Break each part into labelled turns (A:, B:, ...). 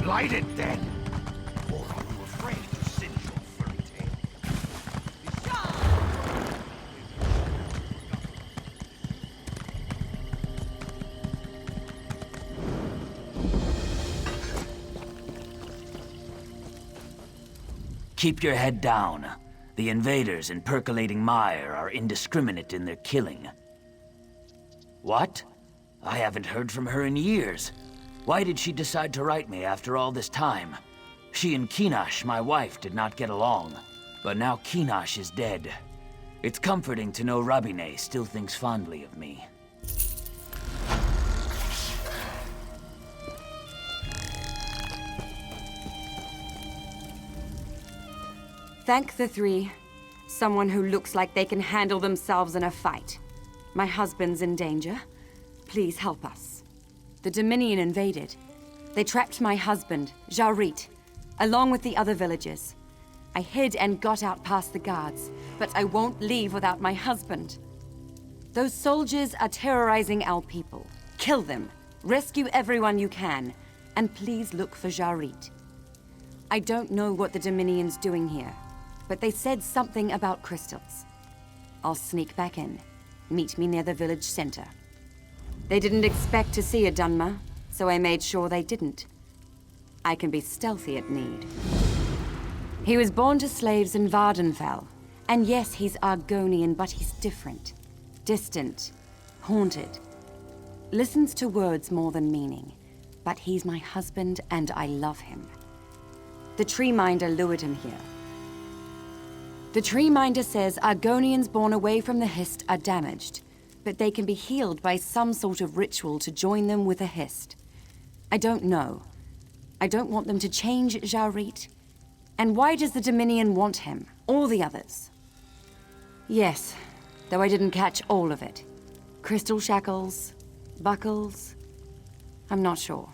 A: Light it then! Or are you afraid to singe your furry tail?
B: Keep your head down. The invaders in percolating mire are indiscriminate in their killing. What? I haven't heard from her in years. Why did she decide to write me after all this time? She and Kinash, my wife, did not get along. But now Kinash is dead. It's comforting to know Rabine still thinks fondly of me.
C: Thank the three. Someone who looks like they can handle themselves in a fight. My husband's in danger. Please help us. The Dominion invaded. They trapped my husband, Jarit, along with the other villagers. I hid and got out past the guards, but I won't leave without my husband. Those soldiers are terrorizing our people. Kill them. Rescue everyone you can. And please look for Jarit. I don't know what the Dominion's doing here, but they said something about crystals. I'll sneak back in. Meet me near the village center. They didn't expect to see a Dunmer, so I made sure they didn't. I can be stealthy at need. He was born to slaves in Vardenfell. And yes, he's Argonian, but he's different. Distant. Haunted. Listens to words more than meaning. But he's my husband, and I love him. The Tree Minder lured him here. The Tree Minder says Argonians born away from the Hist are damaged, but they can be healed by some sort of ritual to join them with a Hist. I don't know. I don't want them to change Jarit. And why does the Dominion want him? All the others? Yes, though I didn't catch all of it. Crystal shackles, buckles, I'm not sure.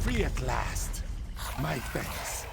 A: Free at last. My thanks.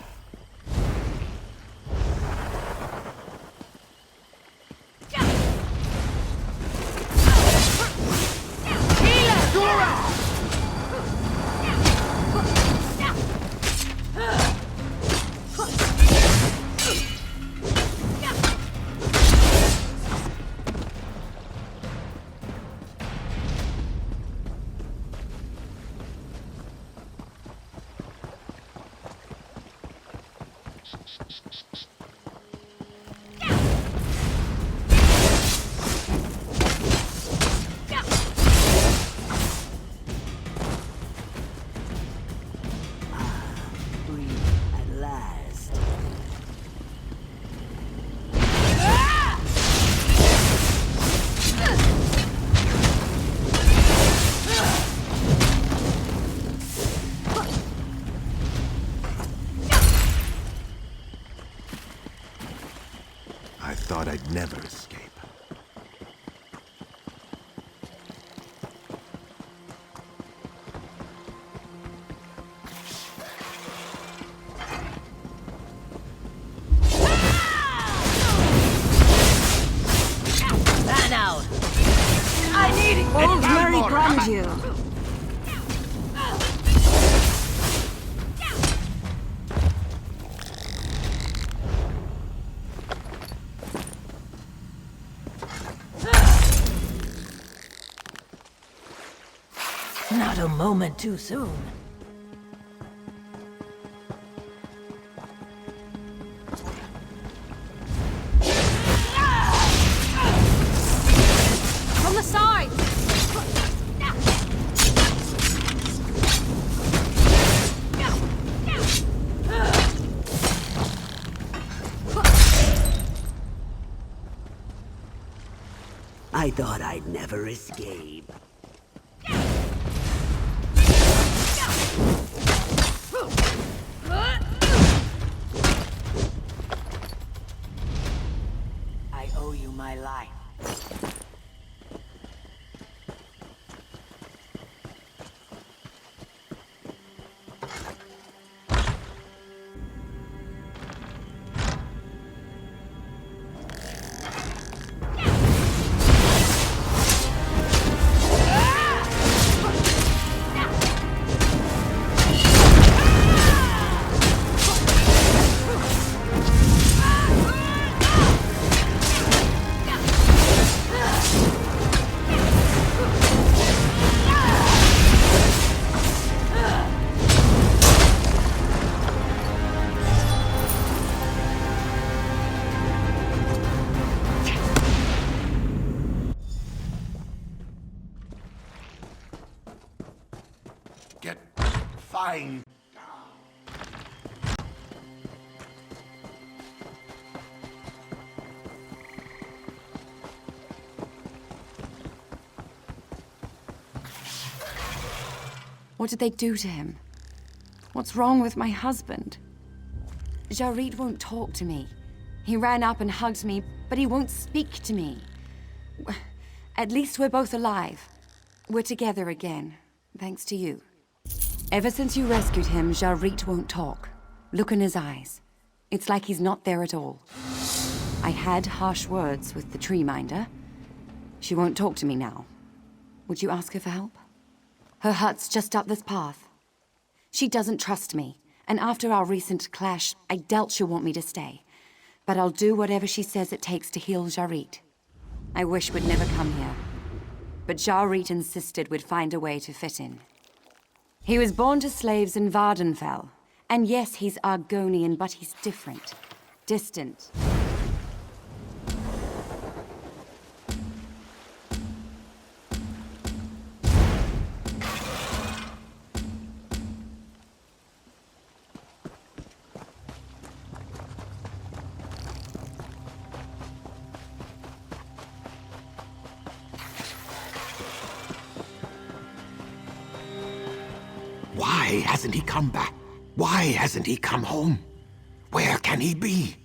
A: I thought I'd never escape.
C: Now! I need it! Old Mary grant you!
B: Not a moment too soon.
D: I thought I'd never escape.
B: I owe you my life.
A: Get fine.
C: What did they do to him? What's wrong with my husband? Jarit won't talk to me. He ran up and hugged me, but he won't speak to me. At least we're both alive. We're together again, thanks to you. Ever since you rescued him, Jarit won't talk. Look in his eyes. It's like he's not there at all. I had harsh words with the tree minder. She won't talk to me now. Would you ask her for help? Her hut's just up this path. She doesn't trust me, and after our recent clash, I doubt she'll want me to stay. But I'll do whatever she says it takes to heal Jarit. I wish we'd never come here. But Jarit insisted we'd find a way to fit in. He was born to slaves in Vardenfell. And yes, he's Argonian, but he's different. Distant.
A: Why hasn't he come back? Why hasn't he come home? Where can he be?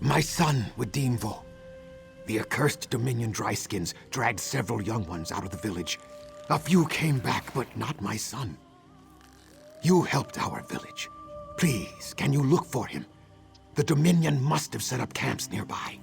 A: My son with Deanvo. The accursed Dominion Dryskins dragged several young ones out of the village. A few came back, but not my son. You helped our village. Please, can you look for him? The Dominion must have set up camps nearby.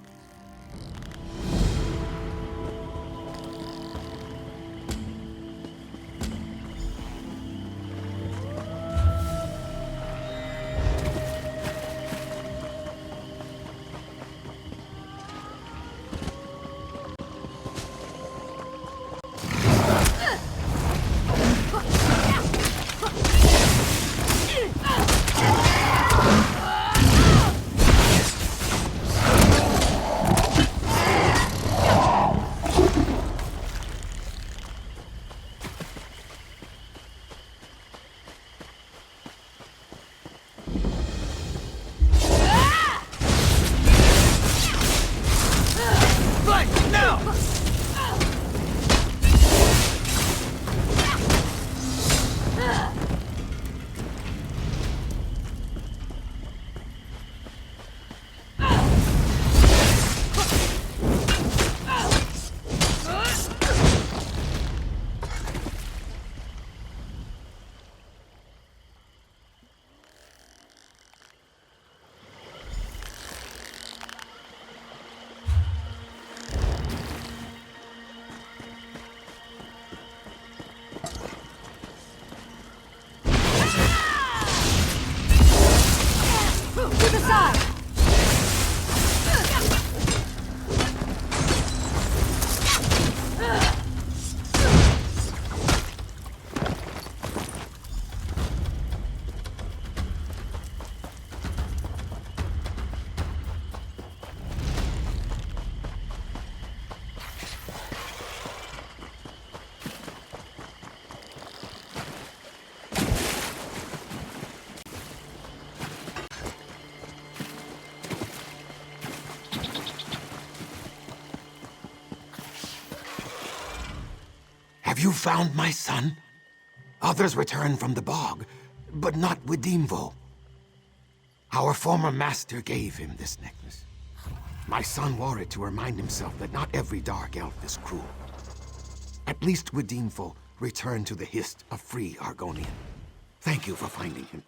A: you found my son? Others return from the bog, but not with Dimvo. Our former master gave him this necklace. My son wore it to remind himself that not every dark elf is cruel. At least Widimfo returned to the Hist a free Argonian. Thank you for finding him.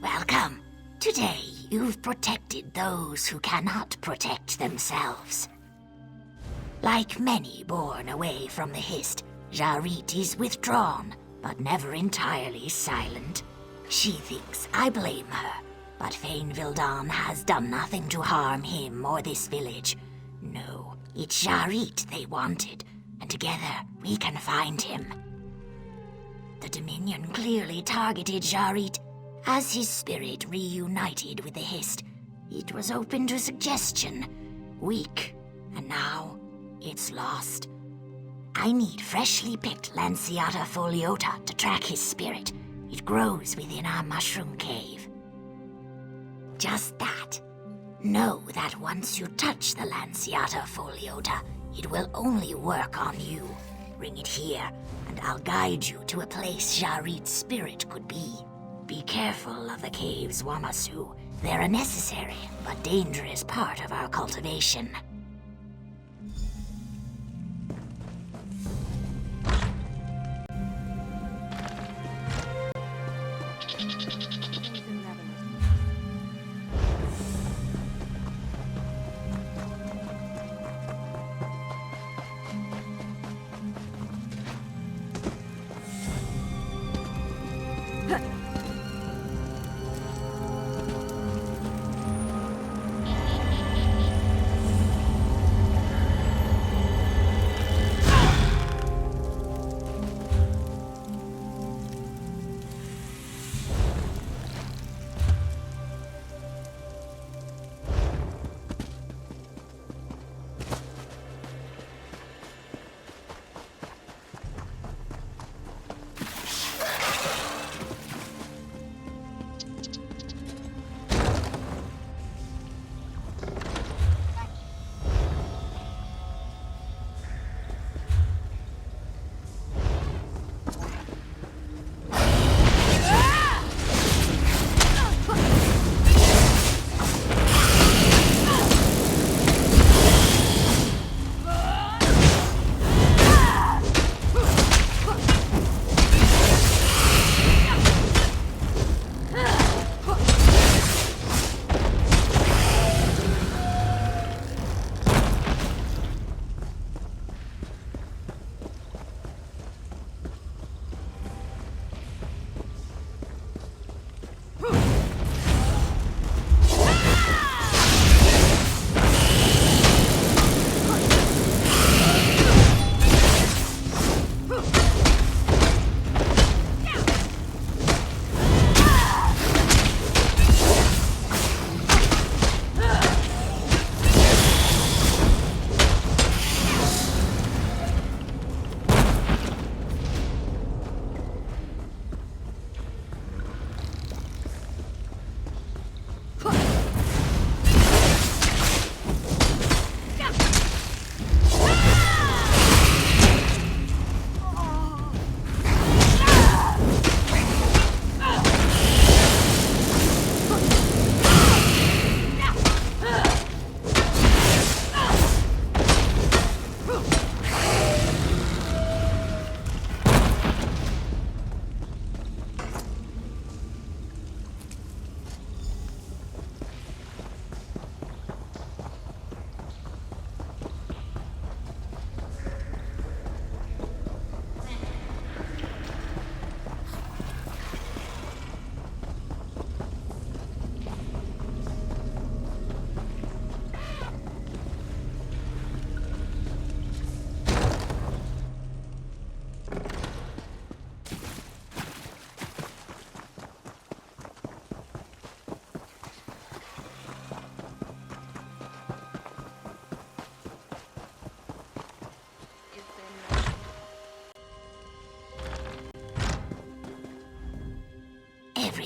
E: Welcome. Today, you've protected those who cannot protect themselves. Like many born away from the Hist, Jarit is withdrawn, but never entirely silent. She thinks I blame her, but Fane Vildan has done nothing to harm him or this village. No, it's Jarit they wanted, and together we can find him. The Dominion clearly targeted Jarit. As his spirit reunited with the Hist, it was open to suggestion. Weak, and now it's lost. I need freshly picked Lanciata foliota to track his spirit. It grows within our mushroom cave. Just that. Know that once you touch the Lanciata foliota, it will only work on you. Bring it here, and I'll guide you to a place Jarit's spirit could be. Be careful of the caves, Wamasu. They're a necessary but dangerous part of our cultivation.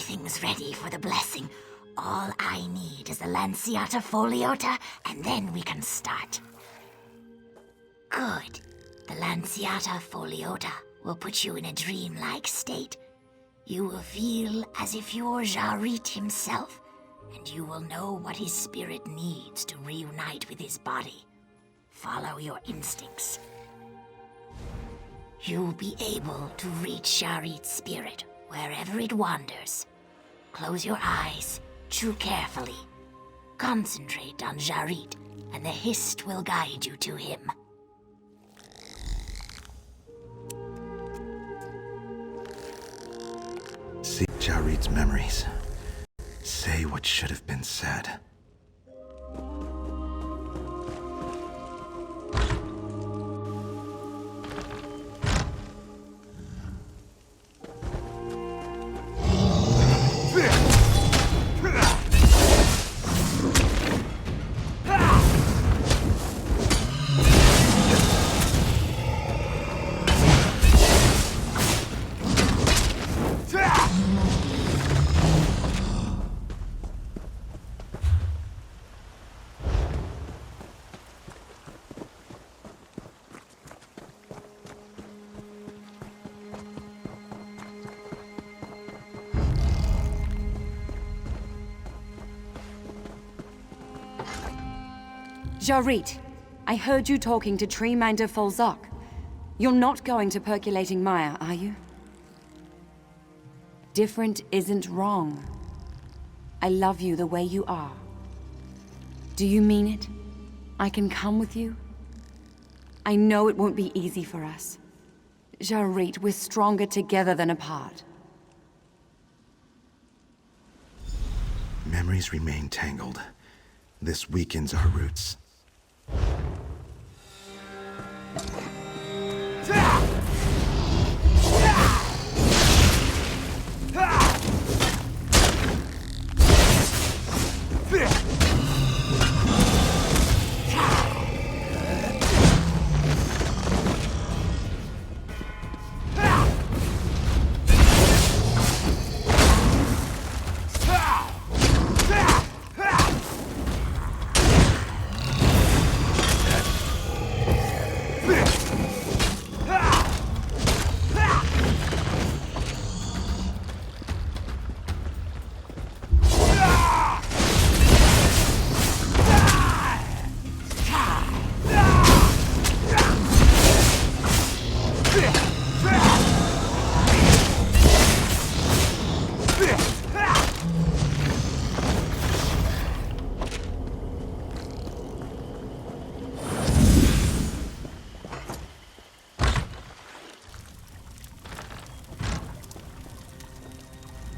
E: Everything's ready for the blessing. All I need is the Lanciata Foliota, and then we can start. Good. The Lanciata Foliota will put you in a dreamlike state. You will feel as if you're Jarit himself, and you will know what his spirit needs to reunite with his body. Follow your instincts. You'll be able to reach Jarit's spirit wherever it wanders. Close your eyes, chew carefully. Concentrate on Jarit, and the Hist will guide you to him.
A: See Jarit's memories. Say what should have been said.
C: Jarit, I heard you talking to Treeminder Folzok. You're not going to Percolating Mire, are you? Different isn't wrong. I love you the way you are. Do you mean it? I can come with you? I know it won't be easy for us. Jarit, we're stronger together than apart.
A: Memories remain tangled. This weakens our roots.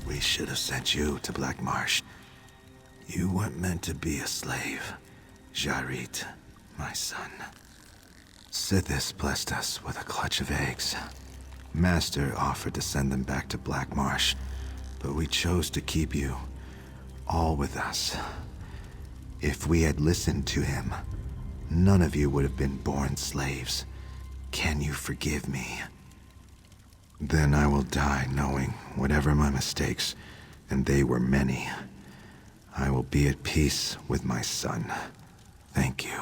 A: We should have sent you to Black Marsh. You weren't meant to be a slave, Jarit, my son. Sithis blessed us with a clutch of eggs. Master offered to send them back to Black Marsh, but we chose to keep you, all with us. If we had listened to him, none of you would have been born slaves. Can you forgive me? Then I will die knowing whatever my mistakes, and they were many, I will be at peace with my son. Thank you.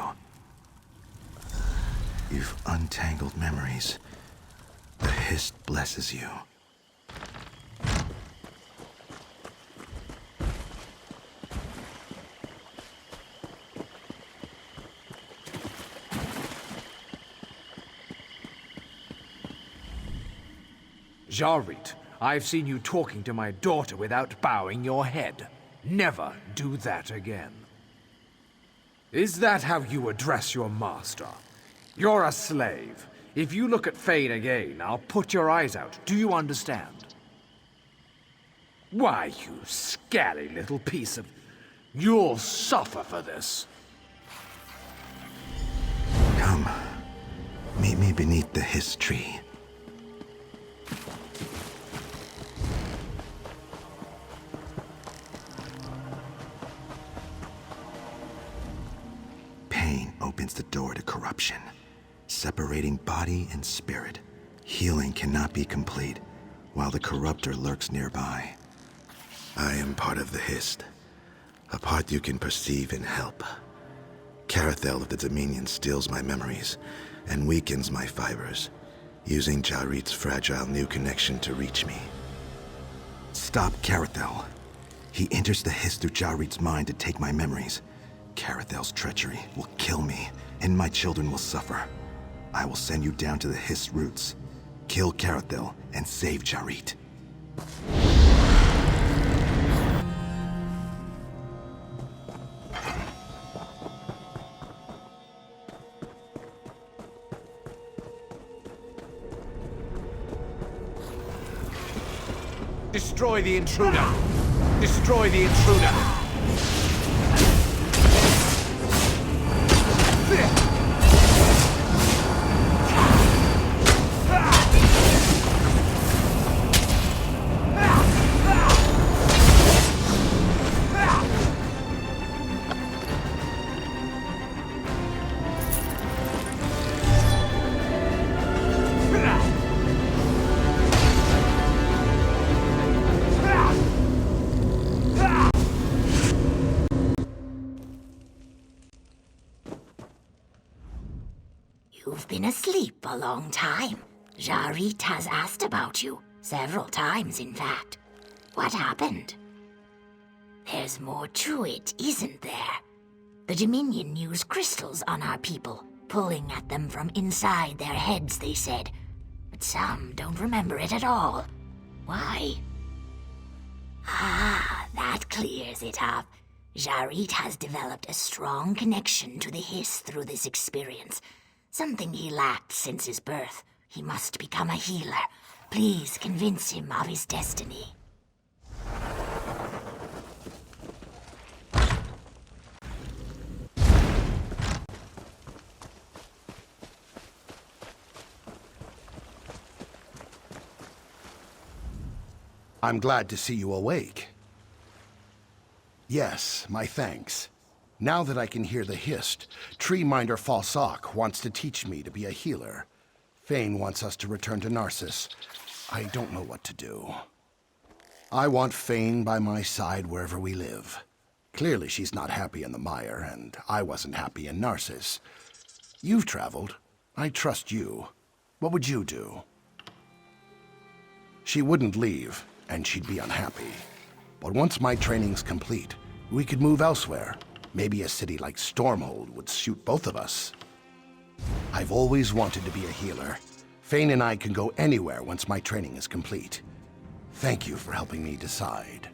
A: You've untangled memories. The Hist blesses you.
F: Jarit, I've seen you talking to my daughter without bowing your head. Never do that again. Is that how you address your master? You're a slave. If you look at Fane again, I'll put your eyes out. Do you understand? Why, you scary little piece of... You'll suffer for this.
A: Come. Meet me beneath the Hist tree. Pain opens the door to corruption, separating body and spirit. Healing cannot be complete while the corruptor lurks nearby.
G: I am part of the Hist. A part you can perceive and help. Carathel of the Dominion steals my memories and weakens my fibers, using Jarit's fragile new connection to reach me.
A: Stop Carathel. He enters the Hist through Jarit's mind to take my memories. Carathel's treachery will kill me, and my children will suffer. I will send you down to the Hist roots. Kill Carathel and save Jarit.
F: Destroy the intruder! Destroy the intruder!
E: You've been asleep a long time. Jarit has asked about you. Several times, in fact. What happened? There's more to it, isn't there? The Dominion use crystals on our people, pulling at them from inside their heads, they said. But some don't remember it at all. Why? Ah, that clears it up. Jarit has developed a strong connection to the Hist through this experience. Something he lacked since his birth. He must become a healer. Please convince him of his destiny.
H: I'm glad to see you awake. Yes, my thanks. Now that I can hear the Hist, Treeminder Falsock wants to teach me to be a healer. Fane wants us to return to Narcissus. I don't know what to do. I want Fane by my side wherever we live. Clearly she's not happy in the mire, and I wasn't happy in Narcissus. You've traveled. I trust you. What would you do? She wouldn't leave, and she'd be unhappy. But once my training's complete, we could move elsewhere. Maybe a city like Stormhold would suit both of us. I've always wanted to be a healer. Fane and I can go anywhere once my training is complete. Thank you for helping me decide.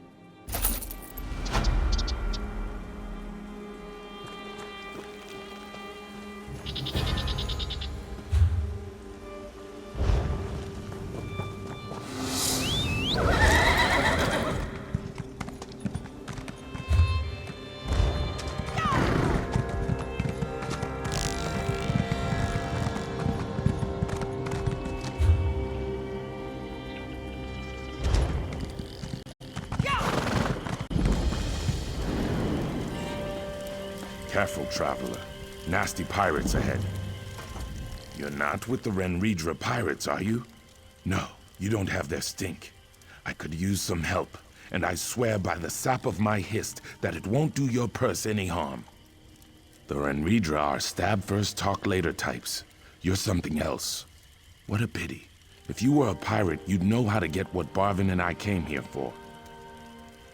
I: Careful, traveler. Nasty pirates ahead. You're not with the Renridra pirates, are you? No, you don't have their stink. I could use some help, and I swear by the sap of my Hist that it won't do your purse any harm. The Renridra are stab-first, talk-later types. You're something else. What a pity. If you were a pirate, you'd know how to get what Barvin and I came here for.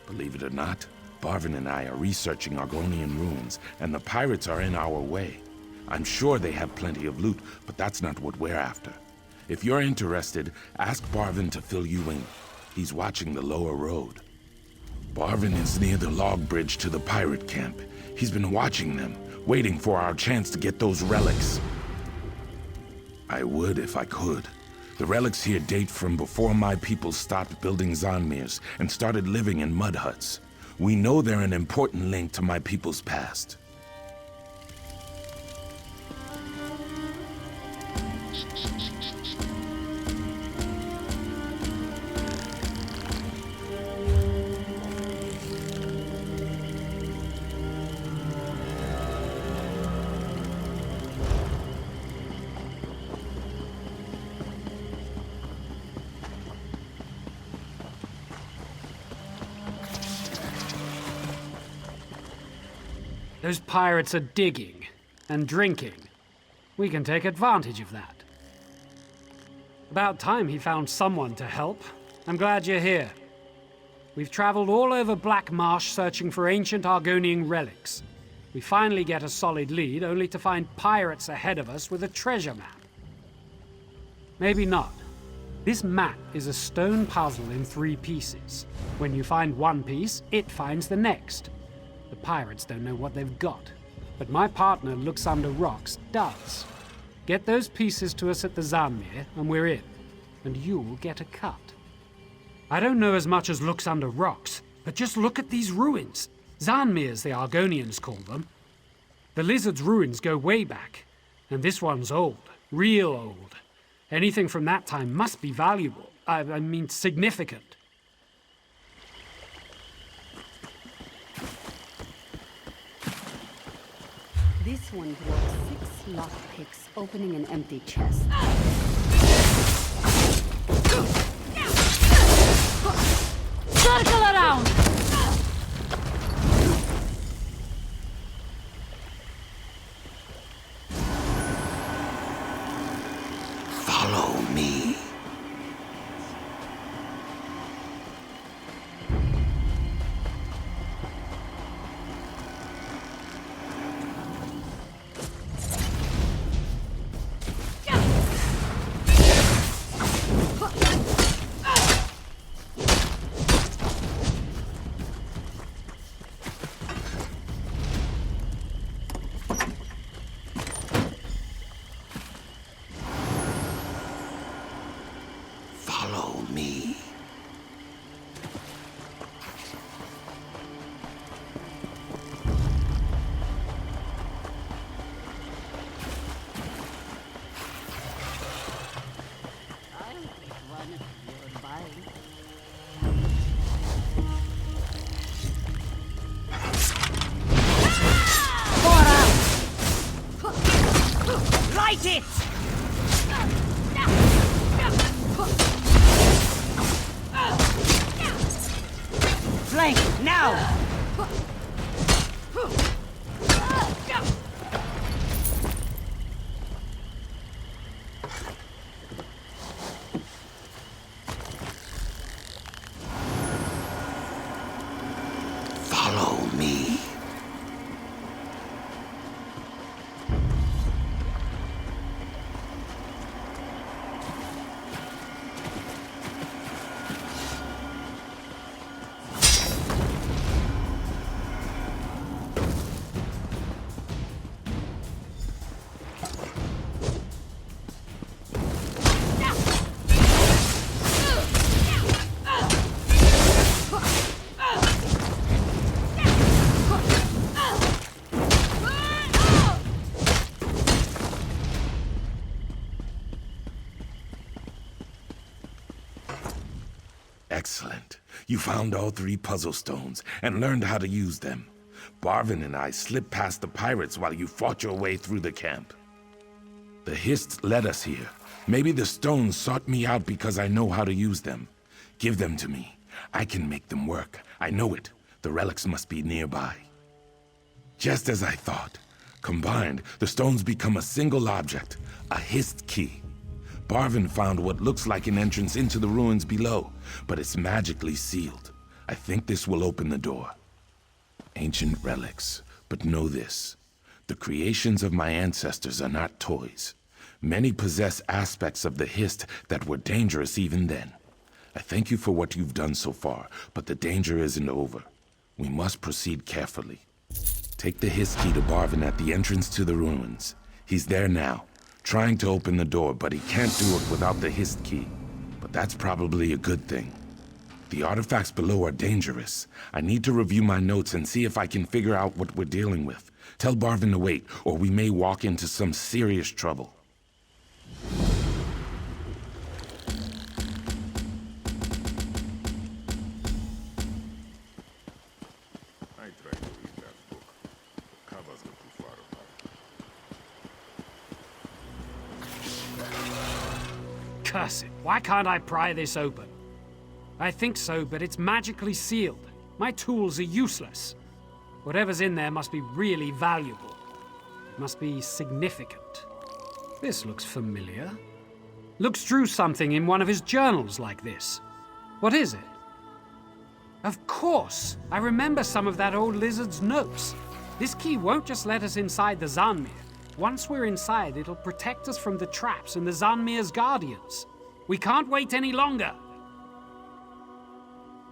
I: Believe it or not, Barvin and I are researching Argonian ruins, and the pirates are in our way. I'm sure they have plenty of loot, but that's not what we're after. If you're interested, ask Barvin to fill you in. He's watching the lower road. Barvin is near the log bridge to the pirate camp. He's been watching them, waiting for our chance to get those relics. I would if I could. The relics here date from before my people stopped building Zanmirs and started living in mud huts. We know they're an important link to my people's past.
J: Those pirates are digging and drinking. We can take advantage of that. About time he found someone to help. I'm glad you're here. We've traveled all over Black Marsh searching for ancient Argonian relics. We finally get a solid lead, only to find pirates ahead of us with a treasure map. Maybe not. This map is a stone puzzle in 3 pieces. When you find one piece, it finds the next. The pirates don't know what they've got, but my partner Looks Under Rocks does. Get those pieces to us at the Zanmir, and we're in, and you'll get a cut. I don't know as much as Looks Under Rocks, but just look at these ruins. Zanmirs, the Argonians call them. The Lizard's ruins go way back, and this one's old, real old. Anything from that time must be valuable. I mean, significant.
K: This one broke 6 lockpicks, opening an empty chest.
C: Circle around!
A: Follow me. Follow me.
C: Light it! Flank, now!
A: Follow me.
I: Excellent. You found all 3 puzzle stones and learned how to use them. Barvin and I slipped past the pirates while you fought your way through the camp. The Hist led us here. Maybe the stones sought me out because I know how to use them. Give them to me. I can make them work. I know it. The relics must be nearby. Just as I thought. Combined, the stones become a single object, a Hist key. Barvin found what looks like an entrance into the ruins below, but it's magically sealed. I think this will open the door. Ancient relics, but know this. The creations of my ancestors are not toys. Many possess aspects of the Hist that were dangerous even then. I thank you for what you've done so far, but the danger isn't over. We must proceed carefully. Take the Hist key to Barvin at the entrance to the ruins. He's there now, trying to open the door, but he can't do it without the Hist key. But that's probably a good thing. The artifacts below are dangerous. I need to review my notes and see if I can figure out what we're dealing with. Tell Barvin to wait, or we may walk into some serious trouble. I tried to read that book. The covers look too far apart.
J: Curse it. Why can't I pry this open? I think so, but it's magically sealed. My tools are useless. Whatever's in there must be really valuable. Must be significant. This looks familiar. Looks drew something in one of his journals like this. What is it? Of course! I remember some of that old lizard's notes. This key won't just let us inside the Zanmir. Once we're inside, it'll protect us from the traps and the Zanmir's guardians. We can't wait any longer!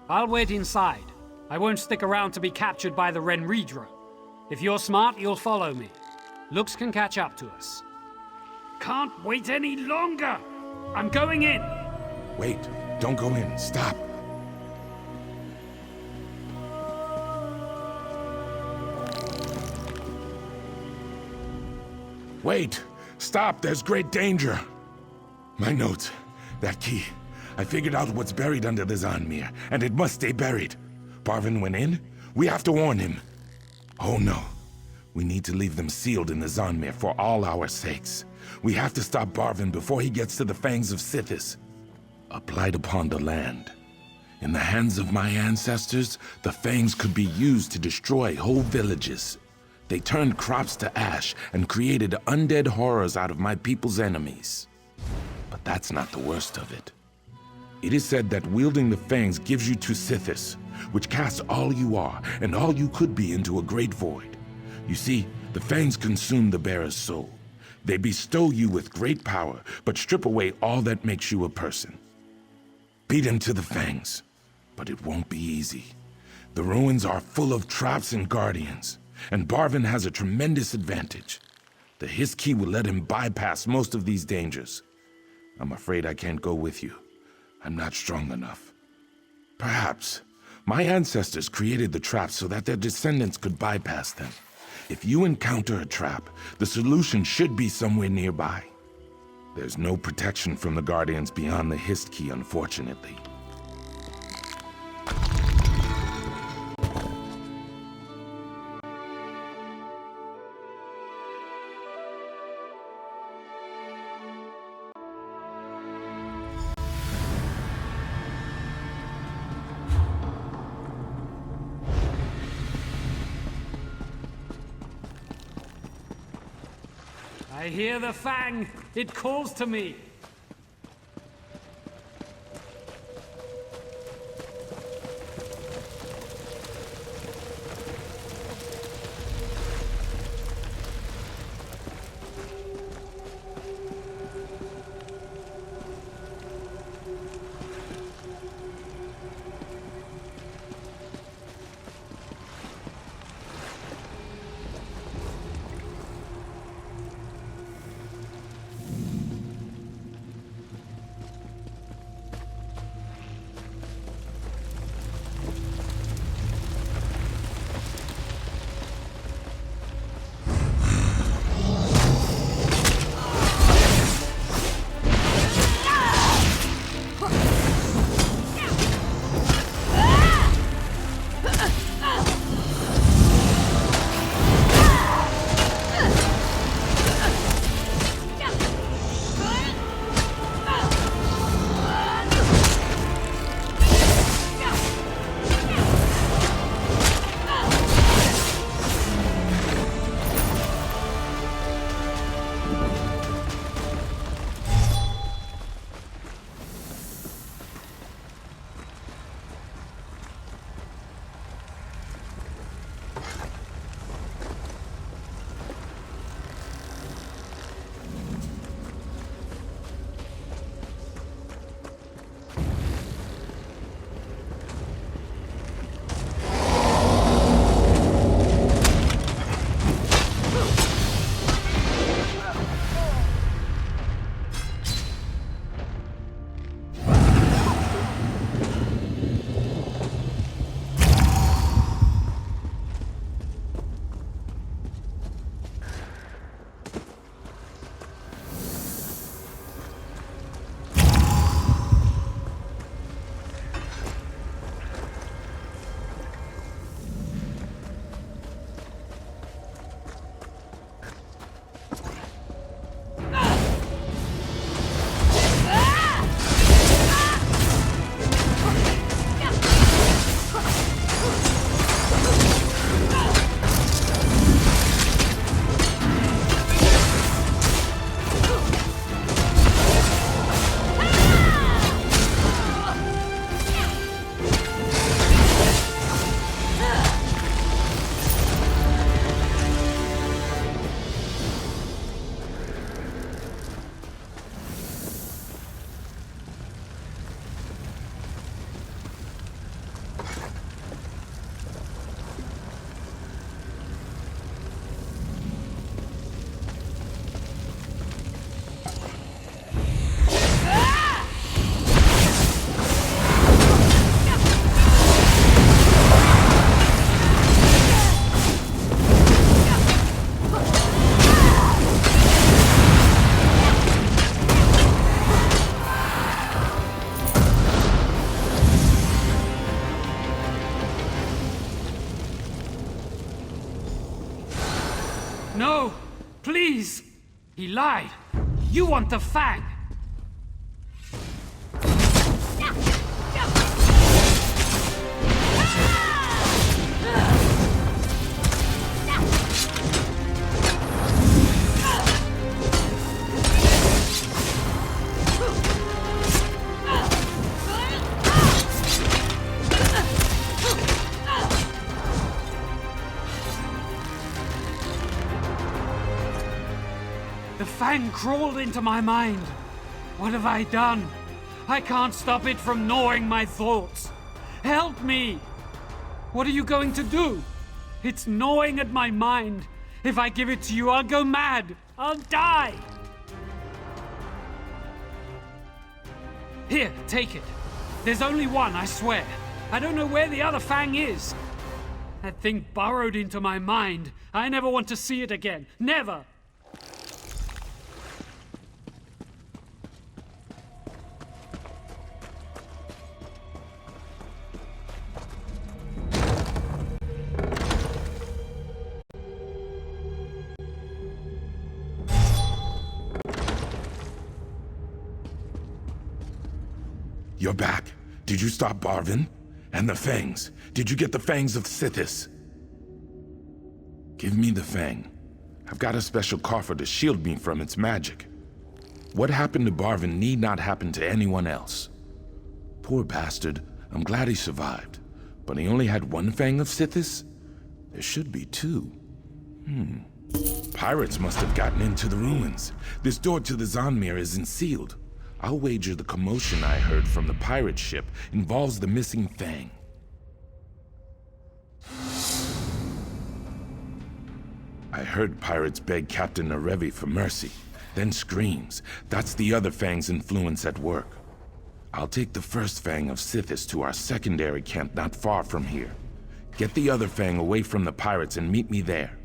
J: I'll wait inside. I won't stick around to be captured by the Renridra. If you're smart, you'll follow me. Looks can catch up to us. Can't wait any longer! I'm going in!
I: Wait, don't go in. Stop. Wait! Stop! There's great danger! My notes. That key. I figured out what's buried under the Zanmir, and it must stay buried. Barvin went in? We have to warn him. Oh no. We need to leave them sealed in the Zanmir for all our sakes. We have to stop Barvin before he gets to the fangs of Sithis. A blight upon the land. In the hands of my ancestors, the fangs could be used to destroy whole villages. They turned crops to ash and created undead horrors out of my people's enemies. But that's not the worst of it. It is said that wielding the fangs gives you to Sithis, which casts all you are and all you could be into a great void. You see, the fangs consume the bearer's soul. They bestow you with great power, but strip away all that makes you a person. Beat him to the fangs, but it won't be easy. The ruins are full of traps and guardians, and Barvin has a tremendous advantage. The Hiss Key will let him bypass most of these dangers. I'm afraid I can't go with you. I'm not strong enough. Perhaps. My ancestors created the traps so that their descendants could bypass them. If you encounter a trap, the solution should be somewhere nearby. There's no protection from the Guardians beyond the Hiss Key, unfortunately.
J: I hear the fang! It calls to me! He lied. You want the Fang. The Fang crawled into my mind. What have I done? I can't stop it from gnawing my thoughts. Help me! What are you going to do? It's gnawing at my mind. If I give it to you, I'll go mad. I'll die. Here, take it. There's only one, I swear. I don't know where the other Fang is. That thing burrowed into my mind. I never want to see it again. Never!
I: You're back. Did you stop Barvin? And the Fangs? Did you get the Fangs of Sithis? Give me the Fang. I've got a special coffer to shield me from its magic. What happened to Barvin need not happen to anyone else. Poor bastard. I'm glad he survived. But he only had one Fang of Sithis? There should be two. Pirates must have gotten into the ruins. This door to the Zonmir isn't sealed. I'll wager the commotion I heard from the pirate ship involves the missing Fang. I heard pirates beg Captain Narevi for mercy, then screams. That's the other Fang's influence at work. I'll take the first Fang of Sithis to our secondary camp not far from here. Get the other Fang away from the pirates and meet me there.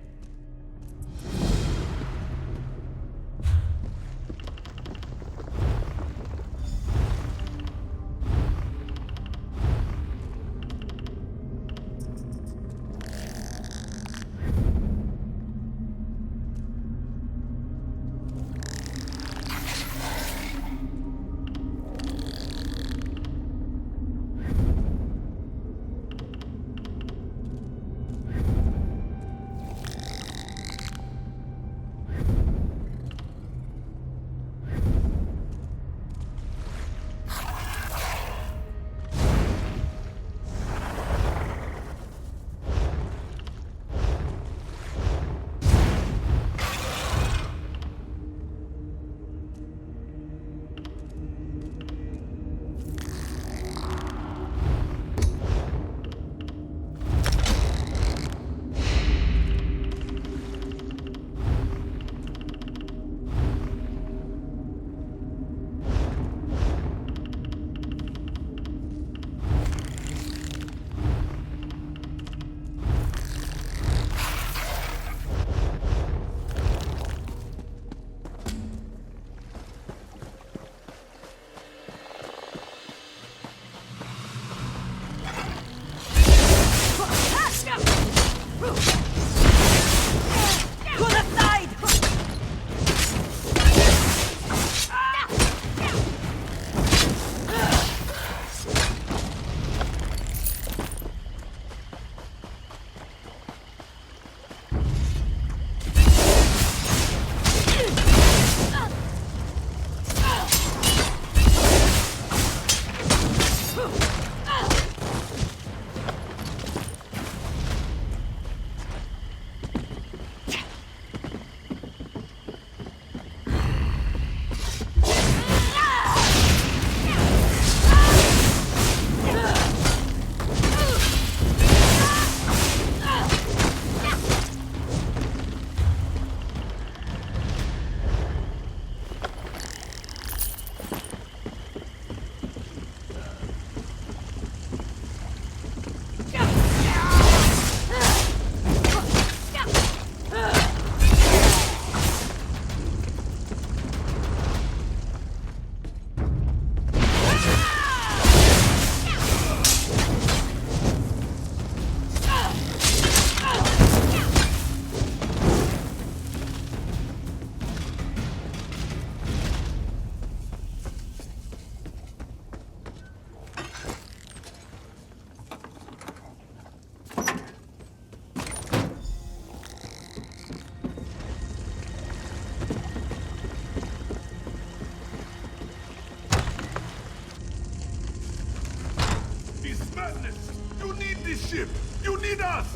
I: madness! You need this ship! You need us!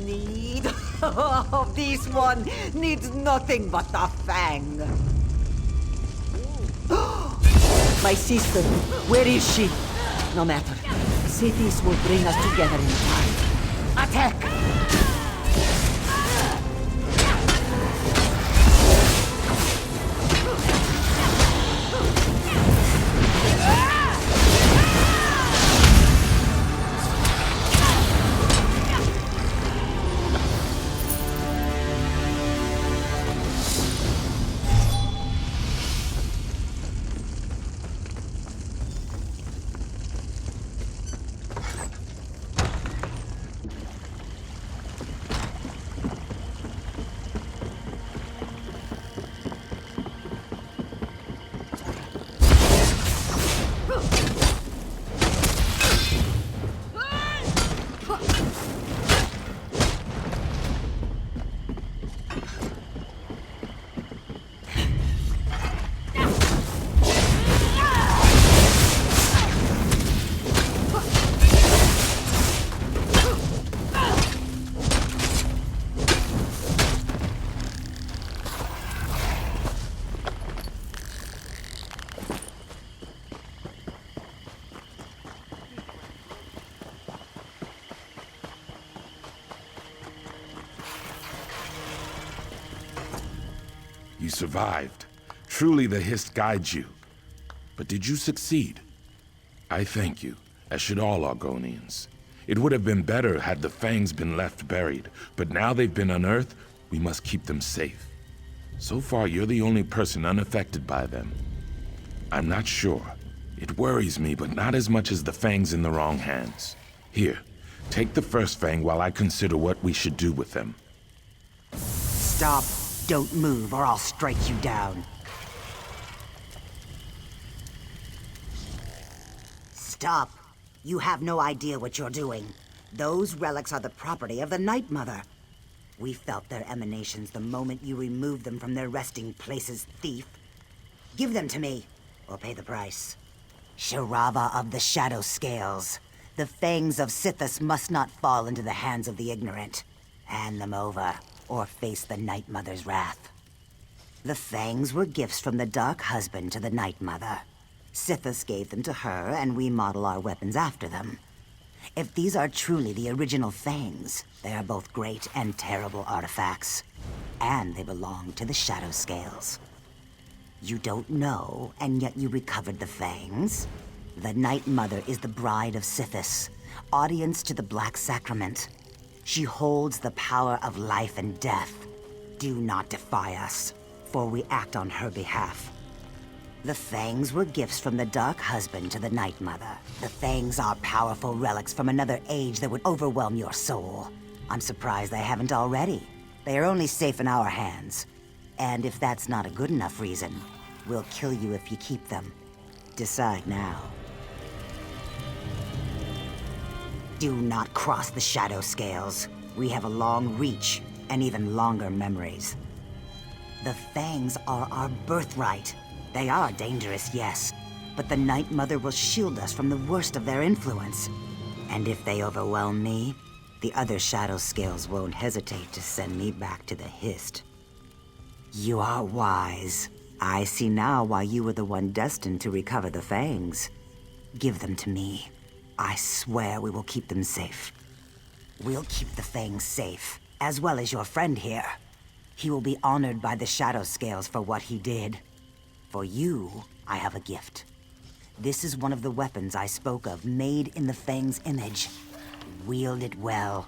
D: Need? Oh, this one needs nothing but the fang. My sister, where is she? No matter. Cities will bring us together in time. Attack!
I: You survived. Truly the Hist guides you. But did you succeed? I thank you, as should all Argonians. It would have been better had the fangs been left buried, but now they've been unearthed, we must keep them safe. So far, you're the only person unaffected by them. I'm not sure. It worries me, but not as much as the fangs in the wrong hands. Here, take the first fang while I consider what we should do with them.
D: Stop. Don't move, or I'll strike you down. Stop. You have no idea what you're doing. Those relics are the property of the Night Mother. We felt their emanations the moment you removed them from their resting places, thief. Give them to me, or pay the price. Sharava of the Shadow Scales. The fangs of Sithis must not fall into the hands of the ignorant. Hand them over, or face the Night Mother's wrath. The fangs were gifts from the Dark Husband to the Night Mother. Sithis gave them to her, and we model our weapons after them. If these are truly the original fangs, they are both great and terrible artifacts. And they belong to the Shadow Scales. You don't know, and yet you recovered the fangs? The Night Mother is the bride of Sithis, audience to the Black Sacrament. She holds the power of life and death. Do not defy us, for we act on her behalf. The fangs were gifts from the Dark Husband to the Night Mother. The fangs are powerful relics from another age that would overwhelm your soul. I'm surprised they haven't already. They are only safe in our hands. And if that's not a good enough reason, we'll kill you if you keep them. Decide now. Do not cross the Shadow Scales. We have a long reach, and even longer memories. The fangs are our birthright. They are dangerous, yes, but the Night Mother will shield us from the worst of their influence. And if they overwhelm me, the other Shadow Scales won't hesitate to send me back to the Hist. You are wise. I see now why you were the one destined to recover the fangs. Give them to me. I swear we will keep them safe. We'll keep the fangs safe, as well as your friend here. He will be honored by the Shadow Scales for what he did. For you, I have a gift. This is one of the weapons I spoke of, made in the Fang's image. Wield it well.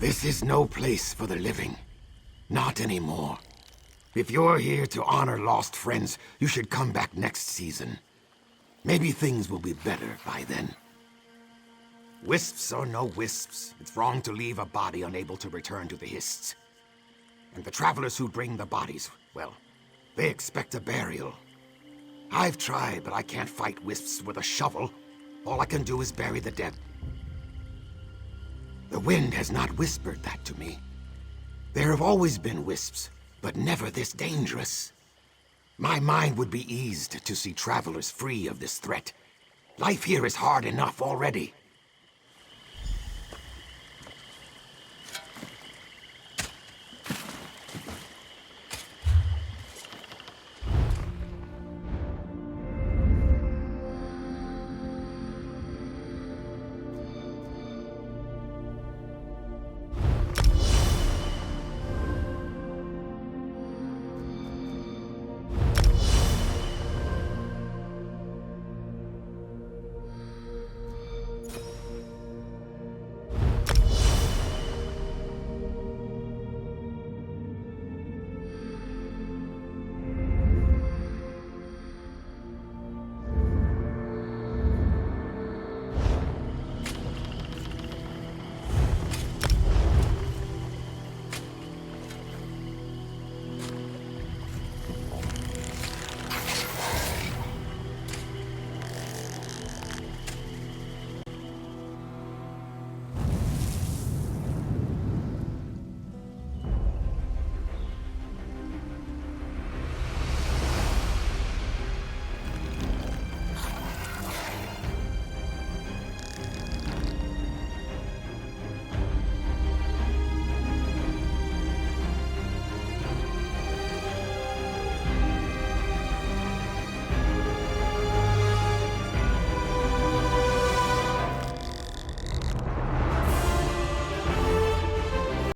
A: This is no place for the living. Not anymore. If you're here to honor lost friends, you should come back next season. Maybe things will be better by then. Wisps or no wisps, it's wrong to leave a body unable to return to the Hists. And the travelers who bring the bodies, well, they expect a burial. I've tried, but I can't fight wisps with a shovel. All I can do is bury the dead. The wind has not whispered that to me. There have always been wisps, but never this dangerous. My mind would be eased to see travelers free of this threat. Life here is hard enough already.